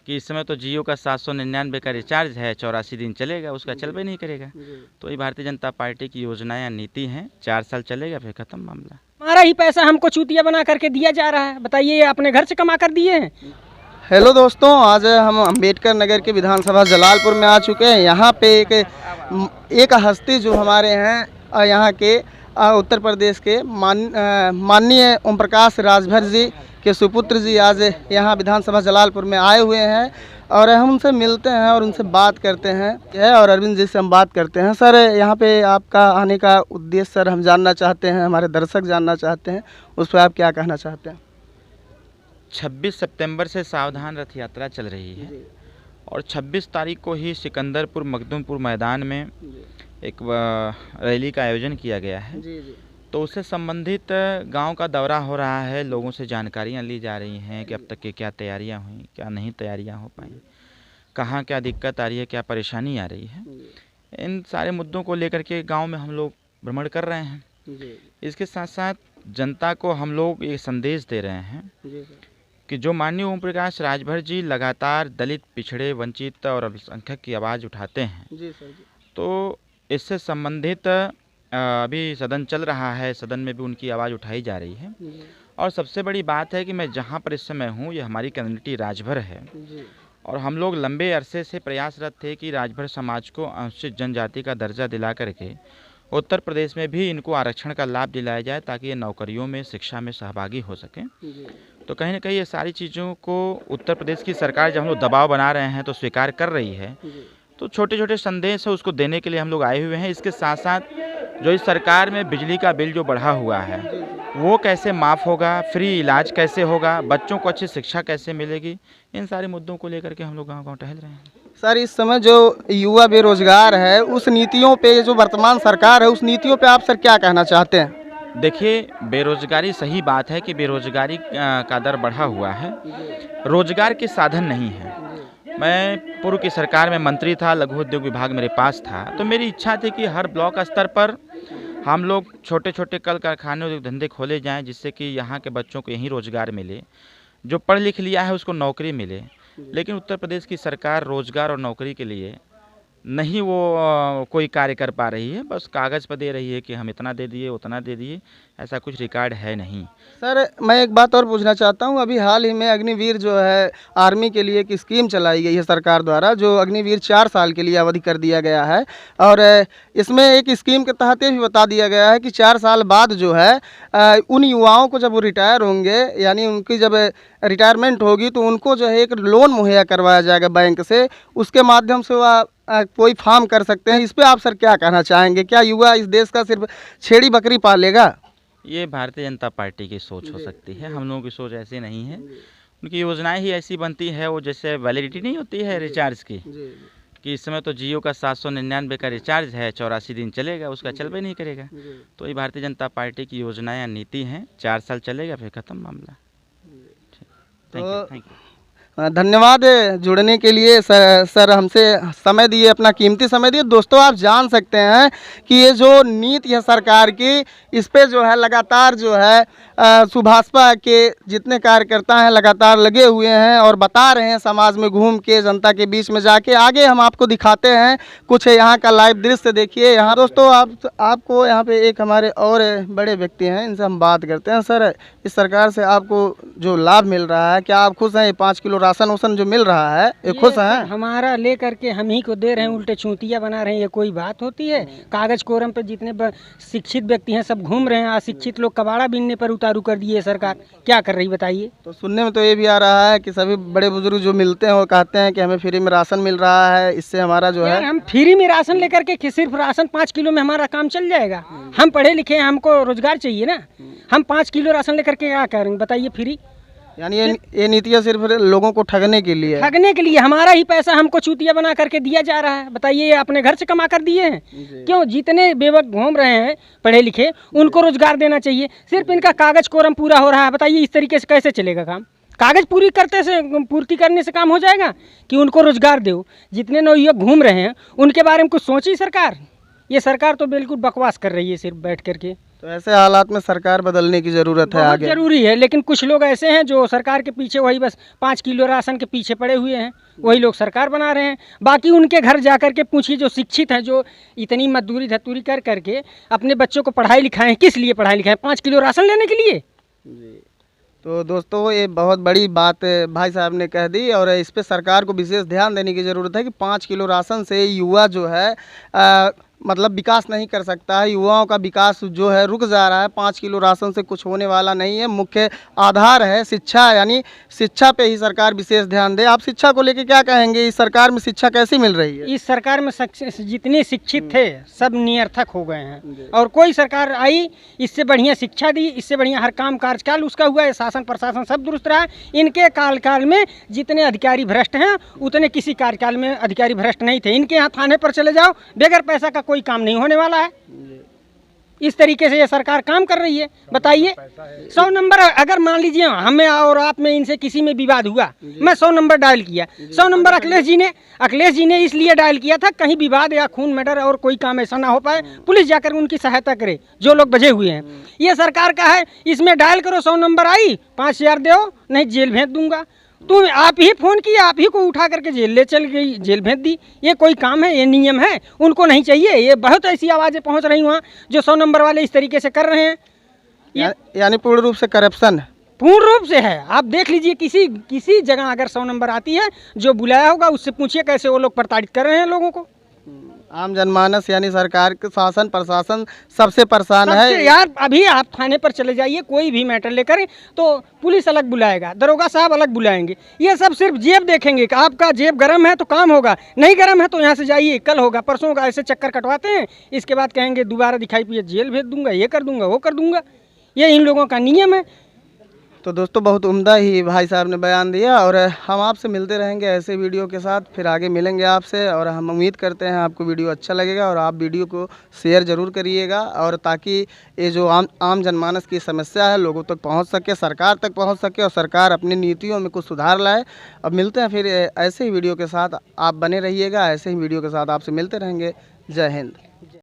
कि इस समय तो जियो का 799 का रिचार्ज है, 84 दिन चलेगा, उसका चलबे नहीं करेगा। तो ये भारतीय जनता पार्टी की योजनाएं या नीति हैं, 4 साल चलेगा फिर खत्म मामला। हमारा ही पैसा हमको चूतिया बना करके दिया जा रहा है, बताइए ये अपने घर से कमा कर दिए हैं। हेलो दोस्तों, आज हम अंबेडकर नगर के विधानसभा जलालपुर में आ चुके हैं। यहाँ पे एक हस्ती जो हमारे हैं यहाँ के उत्तर प्रदेश के माननीय ओम प्रकाश राजभर जी के सुपुत्र जी आज यहाँ विधानसभा जलालपुर में आए हुए हैं और हम उनसे मिलते हैं और उनसे बात करते हैं। और अरविंद जी से हम बात करते हैं। सर, यहाँ पे आपका आने का उद्देश्य सर हम जानना चाहते हैं, हमारे दर्शक जानना चाहते हैं, उस पर आप क्या कहना चाहते हैं? 26 सितंबर से सावधान रथ यात्रा चल रही है और 26 तारीख को ही सिकंदरपुर मखदूमपुर मैदान में एक रैली का आयोजन किया गया है। तो उससे संबंधित गांव का दौरा हो रहा है, लोगों से जानकारियां ली जा रही हैं कि अब तक की क्या तैयारियां हुई, क्या नहीं तैयारियां हो पाई, कहाँ क्या दिक्कत आ रही है, क्या परेशानी आ रही है। इन सारे मुद्दों को लेकर के गांव में हम लोग भ्रमण कर रहे हैं। इसके साथ साथ जनता को हम लोग ये संदेश दे रहे हैं कि जो माननीय ओम प्रकाश राजभर जी लगातार दलित, पिछड़े, वंचित और अल्पसंख्यक की आवाज़ उठाते हैं, तो इससे संबंधित अभी सदन चल रहा है, सदन में भी उनकी आवाज़ उठाई जा रही है। और सबसे बड़ी बात है कि मैं जहाँ पर इस समय हूँ, ये हमारी कम्युनिटी राजभर है और हम लोग लंबे अरसे से प्रयासरत थे कि राजभर समाज को अनुसूचित जनजाति का दर्जा दिला करके उत्तर प्रदेश में भी इनको आरक्षण का लाभ दिलाया जाए ताकि ये नौकरियों में, शिक्षा में सहभागी हो सकें। तो कहीं ना कहीं ये सारी चीज़ों को उत्तर प्रदेश की सरकार जब हम लोग दबाव बना रहे हैं तो स्वीकार कर रही है। तो छोटे छोटे संदेश है उसको देने के लिए हम लोग आए हुए हैं। इसके साथ साथ जो इस सरकार में बिजली का बिल जो बढ़ा हुआ है वो कैसे माफ़ होगा, फ्री इलाज कैसे होगा, बच्चों को अच्छी शिक्षा कैसे मिलेगी, इन सारे मुद्दों को लेकर के हम लोग गाँव गाँव टहल रहे हैं। सर, इस समय जो युवा बेरोजगार है उस नीतियों पे, जो वर्तमान सरकार है उस नीतियों पे आप सर क्या कहना चाहते हैं? देखिए, बेरोजगारी सही बात है कि बेरोजगारी का दर बढ़ा हुआ है, रोजगार के साधन नहीं है। मैं पूर्व की सरकार में मंत्री था, लघु उद्योग विभाग मेरे पास था, तो मेरी इच्छा थी कि हर ब्लॉक स्तर पर हम लोग छोटे छोटे कल कारखाने और धंधे खोले जाएं जिससे कि यहाँ के बच्चों को यहीं रोजगार मिले, जो पढ़ लिख लिया है उसको नौकरी मिले। लेकिन उत्तर प्रदेश की सरकार रोजगार और नौकरी के लिए नहीं वो कोई कार्य कर पा रही है, बस कागज़ पर दे रही है कि हम इतना दे दिए, उतना दे दिए, ऐसा कुछ रिकॉर्ड है नहीं। सर, मैं एक बात और पूछना चाहता हूं, अभी हाल ही में अग्निवीर जो है आर्मी के लिए एक स्कीम चलाई गई है सरकार द्वारा, जो अग्निवीर 4 साल के लिए अवधि कर दिया गया है। और इसमें एक स्कीम के तहत ये भी बता दिया गया है कि 4 साल बाद जो है उन युवाओं को जब वो रिटायर होंगे, यानी उनकी जब रिटायरमेंट होगी, तो उनको जो है एक लोन मुहैया करवाया जाएगा बैंक से, उसके माध्यम से वह कोई फार्म कर सकते हैं। इस पर आप सर क्या कहना चाहेंगे? क्या युवा इस देश का सिर्फ छेड़ी बकरी पालेगा? ये भारतीय जनता पार्टी की सोच हो सकती है, हम लोगों की सोच ऐसी नहीं है। उनकी योजनाएं ही ऐसी बनती है, वो जैसे वैलिडिटी नहीं होती है रिचार्ज की, कि इस समय तो जियो का 799 का रिचार्ज है, 84 दिन चलेगा, उसका चलबे नहीं करेगा। तो ये भारतीय जनता पार्टी की योजनाएं या नीति हैं, 4 साल चलेगा फिर खत्म मामला। Thank you. धन्यवाद जुड़ने के लिए सर हमसे समय दिए, अपना कीमती समय दिए। दोस्तों, आप जान सकते हैं कि ये जो नीति है सरकार की, इस पे जो है लगातार जो है सुभाषपा के जितने कार्यकर्ता हैं लगातार लगे हुए हैं और बता रहे हैं, समाज में घूम के, जनता के बीच में जाके। आगे हम आपको दिखाते हैं कुछ यहाँ का लाइव दृश्य। देखिए यहाँ दोस्तों, आपको यहाँ पे एक हमारे और बड़े व्यक्ति हैं, इनसे हम बात करते हैं। सर, इस सरकार से आपको जो लाभ मिल रहा है, क्या आप खुश हैं? 5 किलो राशन वासन जो मिल रहा है, ये खुश हैं? हमारा ले करके हम ही को दे रहे हैं, उल्टे चूतिया बना रहे हैं, ये कोई बात होती है? कागज कोरम पे जितने शिक्षित व्यक्ति हैं सब घूम रहे हैं, अशिक्षित लोग कबाड़ा बीनने पर उतारू कर दिए। सरकार क्या कर रही बताइए? तो सुनने में तो ये भी आ रहा है कि सभी बड़े बुजुर्ग जो मिलते हैं वो कहते हैं कि हमें फ्री में राशन मिल रहा है, इससे हमारा जो है, हम फ्री में राशन लेकर के सिर्फ राशन 5 किलो में हमारा काम चल जाएगा? हम पढ़े लिखे हैं, हमको रोजगार चाहिए ना। हम 5 किलो राशन लेकर के क्या करेंगे बताइए? फ्री? यानी ये नीतियाँ सिर्फ लोगों को ठगने के लिए, हमारा ही पैसा हमको चूतिया बना करके दिया जा रहा है, बताइए ये अपने घर से कमा कर दिए हैं? क्यों? जितने बेवक घूम रहे हैं पढ़े लिखे, उनको रोजगार देना चाहिए। सिर्फ इनका कागज कोरम पूरा हो रहा है, बताइए इस तरीके से कैसे चलेगा काम? कागज पूर्ति करने से काम हो जाएगा कि उनको रोजगार दो? जितने नौयुवक घूम रहे हैं उनके बारे में कुछ सोची सरकार? ये सरकार तो बिल्कुल बकवास कर रही है सिर्फ बैठ करके। तो ऐसे हालात में सरकार बदलने की ज़रूरत है बहुत आगे। जरूरी है, लेकिन कुछ लोग ऐसे हैं जो सरकार के पीछे वही बस 5 किलो राशन के पीछे पड़े हुए हैं, वही लोग सरकार बना रहे हैं। बाकी उनके घर जा कर के पूछिए जो शिक्षित हैं, जो इतनी मजदूरी धतूरी कर करके अपने बच्चों को पढ़ाई लिखाएं, किस लिए पढ़ाई लिखाएं? 5 किलो राशन लेने के लिए? तो दोस्तों ये बहुत बड़ी बात भाई साहब ने कह दी और इस पे सरकार को विशेष ध्यान देने की ज़रूरत है कि 5 किलो राशन से युवा जो है मतलब विकास नहीं कर सकता है। युवाओं का विकास जो है रुक जा रहा है। 5 किलो राशन से कुछ होने वाला नहीं है। मुख्य आधार है शिक्षा, यानी शिक्षा पे ही सरकार विशेष ध्यान दे। आप शिक्षा को लेके क्या कहेंगे? इस सरकार में शिक्षा कैसी मिल रही है? इस सरकार में जितने शिक्षित थे सब निरर्थक हो गए हैं, और कोई सरकार आई इससे बढ़िया शिक्षा दी, इससे बढ़िया हर काम कार्यकाल उसका हुआ है, शासन प्रशासन सब दुरुस्त रहा। इनके कार्यकाल में जितने अधिकारी भ्रष्ट हैं उतने किसी कार्यकाल में अधिकारी भ्रष्ट नहीं थे। इनके यहाँ थाने पर चले जाओ, बगैर पैसा का कोई काम नहीं होने वाला है। इस तरीके से ये सरकार काम कर रही है। बताइए 100 नंबर, अगर मान लीजिए हमें और आप में इनसे किसी में विवाद हुआ, मैं 100 नंबर डायल किया, 100 नंबर अखिलेश जी ने इसलिए डायल किया था कहीं विवाद या खून मर्डर और कोई काम ऐसा ना हो पाए, पुलिस जाकर उनकी सहायता करे जो लोग बजे हुए हैं। ये सरकार का है, इसमें डायल करो, 100 नंबर आई, 5000 दो, नहीं जेल भेज दूंगा। तुम आप ही फ़ोन किया, आप ही को उठा करके जेल ले चल गई, जेल भेज दी। ये कोई काम है? ये नियम है? उनको नहीं चाहिए। ये बहुत ऐसी आवाज़ें पहुंच रही वहाँ जो 100 नंबर वाले इस तरीके से कर रहे हैं। यानी पूर्ण रूप से करप्शन है। पूर्ण रूप से है। आप देख लीजिए किसी जगह अगर 100 नंबर आती है, जो बुलाया होगा उससे पूछिए कैसे वो लोग प्रताड़ित कर रहे हैं लोगों को। आम जनमानस यानी सरकार के शासन प्रशासन सबसे परेशान है यार। अभी आप थाने पर चले जाइए, कोई भी मैटर लेकर, तो पुलिस अलग बुलाएगा, दरोगा साहब अलग बुलाएंगे। ये सब सिर्फ जेब देखेंगे कि आपका जेब गर्म है तो काम होगा, नहीं गर्म है तो यहाँ से जाइए, कल होगा परसों होगा, ऐसे चक्कर कटवाते हैं। इसके बाद कहेंगे दोबारा दिखाई पिए जेल भेज दूंगा, ये कर दूंगा, वो कर दूंगा। ये इन लोगों का नियम है। तो दोस्तों बहुत उम्दा ही भाई साहब ने बयान दिया और हम आपसे मिलते रहेंगे ऐसे वीडियो के साथ, फिर आगे मिलेंगे आपसे। और हम उम्मीद करते हैं आपको वीडियो अच्छा लगेगा और आप वीडियो को शेयर ज़रूर करिएगा, और ताकि ये जो आम जनमानस की समस्या है लोगों तक पहुंच सके, सरकार तक पहुंच सके और सरकार अपनी नीतियों में कुछ सुधार लाए। अब मिलते हैं फिर ऐसे ही वीडियो के साथ, आप बने रहिएगा। ऐसे ही वीडियो के साथ आपसे मिलते रहेंगे। जय हिंद।